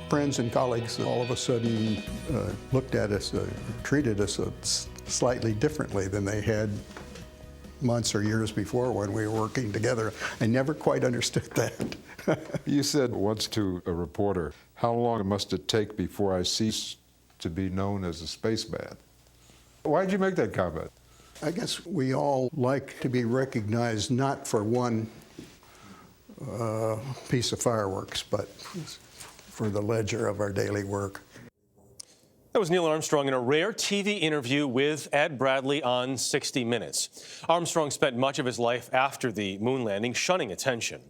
friends and colleagues all of a sudden looked at us, treated us slightly differently than they had months or years before when we were working together. I never quite understood that. You said once to a reporter, how long must it take before I cease to be known as a spaceman? Why did you make that comment? I guess we all like to be recognized not for one piece of fireworks, but for the ledger of our daily work. That was Neil Armstrong in a rare TV interview with Ed Bradley on 60 Minutes. Armstrong spent much of his life after the moon landing shunning attention.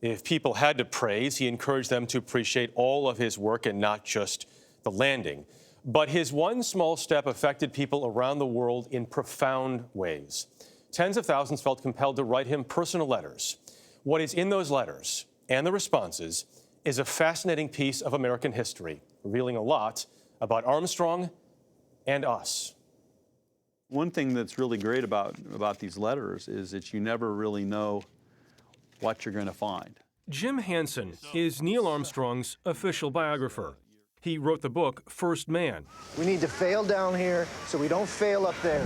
If people had to praise, he encouraged them to appreciate all of his work and not just the landing. But his one small step affected people around the world in profound ways. Tens of thousands felt compelled to write him personal letters. What is in those letters and the responses is a fascinating piece of American history, revealing a lot about Armstrong and us. One thing that's really great about these letters is that you never really know what you're going to find. Jim Hansen is Neil Armstrong's official biographer. He wrote the book First Man. We need to fail down here so we don't fail up there.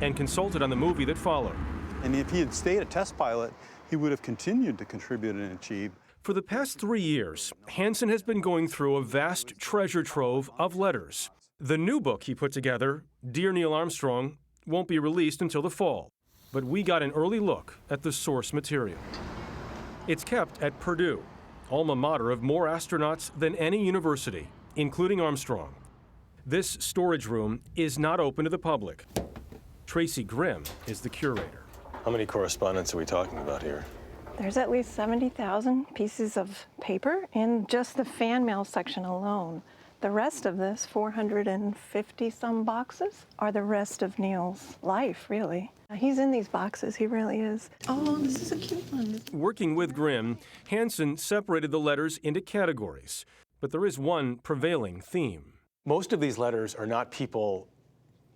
And consulted on the movie that followed. And if he had stayed a test pilot, he would have continued to contribute and achieve. For the past 3 years, Hansen has been going through a vast treasure trove of letters. The new book he put together, Dear Neil Armstrong, won't be released until the fall. But we got an early look at the source material. It's kept at Purdue, alma mater of more astronauts than any university, including Armstrong. This storage room is not open to the public. Tracy Grimm is the curator. How many correspondents are we talking about here? There's at least 70,000 pieces of paper in just the fan mail section alone. The rest of this, 450-some boxes, are the rest of Neil's life, really. He's in these boxes, he really is. Oh, this is a cute one. Working with Grimm, Hansen separated the letters into categories, but there is one prevailing theme. Most of these letters are not people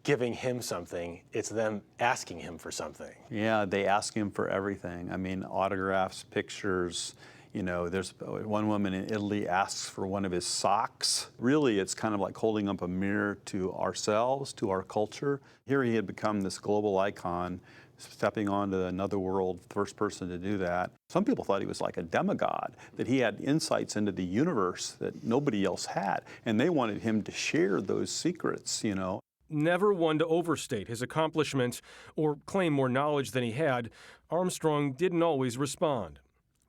giving him something, it's them asking him for something. Yeah, they ask him for everything. I mean, autographs, pictures. You know, there's one woman in Italy asks for one of his socks. Really, it's kind of like holding up a mirror to ourselves, to our culture. Here he had become this global icon, stepping onto another world, first person to do that. Some people thought he was like a demigod, that he had insights into the universe that nobody else had, and they wanted him to share those secrets, you know. Never one to overstate his accomplishment or claim more knowledge than he had, Armstrong didn't always respond.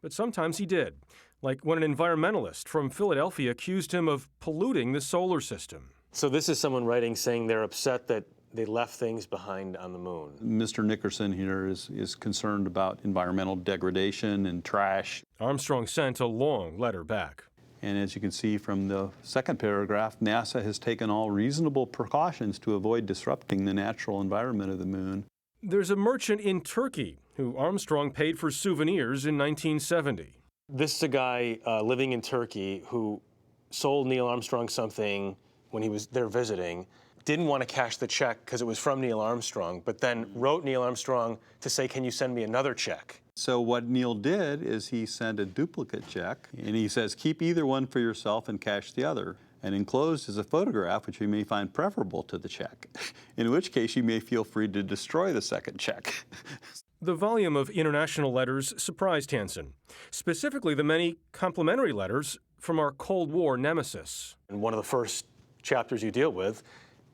But sometimes he did, like when an environmentalist from Philadelphia accused him of polluting the solar system. So this is someone writing saying they're upset that they left things behind on the moon. Mr. Nickerson here is concerned about environmental degradation and trash. Armstrong sent a long letter back. And as you can see from the second paragraph, NASA has taken all reasonable precautions to avoid disrupting the natural environment of the moon. There's a merchant in Turkey who Armstrong paid for souvenirs in 1970. This is a guy living in Turkey who sold Neil Armstrong something when he was there visiting, didn't want to cash the check because it was from Neil Armstrong, but then wrote Neil Armstrong to say, can you send me another check? So what Neil did is he sent a duplicate check, and he says, keep either one for yourself and cash the other. And enclosed is a photograph which you may find preferable to the check, in which case you may feel free to destroy the second check. The volume of international letters surprised Hansen, specifically the many complimentary letters from our Cold War nemesis. And one of the first chapters you deal with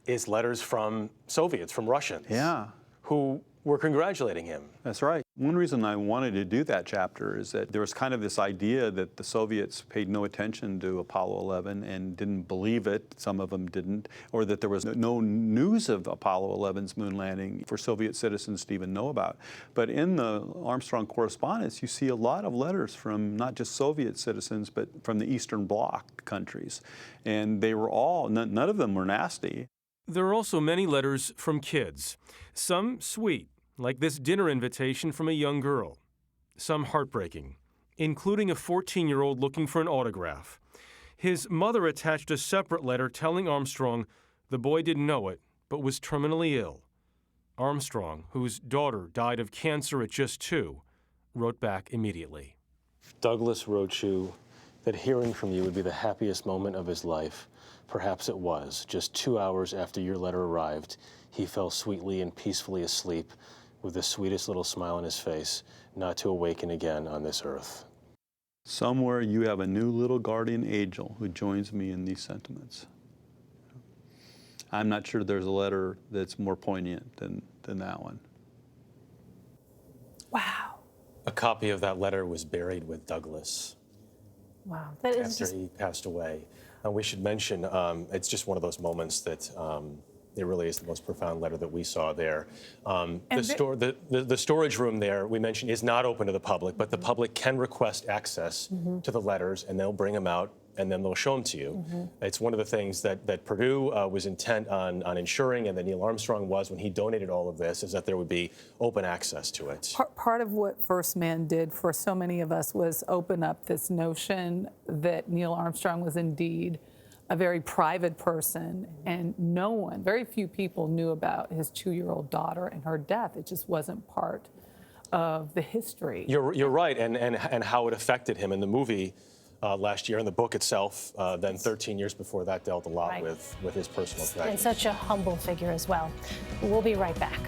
is letters from Soviets, from Russians. Yeah. Who were congratulating him. That's right. One reason I wanted to do that chapter is that there was kind of this idea that the Soviets paid no attention to Apollo 11 and didn't believe it, some of them didn't, or that there was no news of Apollo 11's moon landing for Soviet citizens to even know about. But in the Armstrong correspondence, you see a lot of letters from not just Soviet citizens, but from the Eastern Bloc countries. And they were all, none of them were nasty. There are also many letters from kids, some sweet, like this dinner invitation from a young girl, some heartbreaking, including a 14-year-old looking for an autograph. His mother attached a separate letter telling Armstrong the boy didn't know it, but was terminally ill. Armstrong, whose daughter died of cancer at just 2, wrote back immediately. Douglas wrote you, that hearing from you would be the happiest moment of his life. Perhaps it was. Just 2 hours after your letter arrived, he fell sweetly and peacefully asleep with the sweetest little smile on his face, not to awaken again on this earth. Somewhere you have a new little guardian angel who joins me in these sentiments. I'm not sure there's a letter that's more poignant than that one. Wow. A copy of that letter was buried with Douglas Wow. That is after just, he passed away. We should mention, it's just one of those moments that it really is the most profound letter that we saw there. The storage room there, we mentioned, is not open to the public, but the public can request access to the letters, and they'll bring them out, and then they'll show them to you. It's one of the things that Purdue was intent on ensuring, and that Neil Armstrong was when he donated all of this, is that there would be open access to it. part of what First Man did for so many of us was open up this notion that Neil Armstrong was indeed a very private person, and very few people knew about his 2-year-old daughter and her death. It just wasn't part of the history. You're right, and how it affected him in the movie last year, in the book itself. Then 13 years before that dealt a lot with his personal tragedy. And such a humble figure as well. We'll be right back.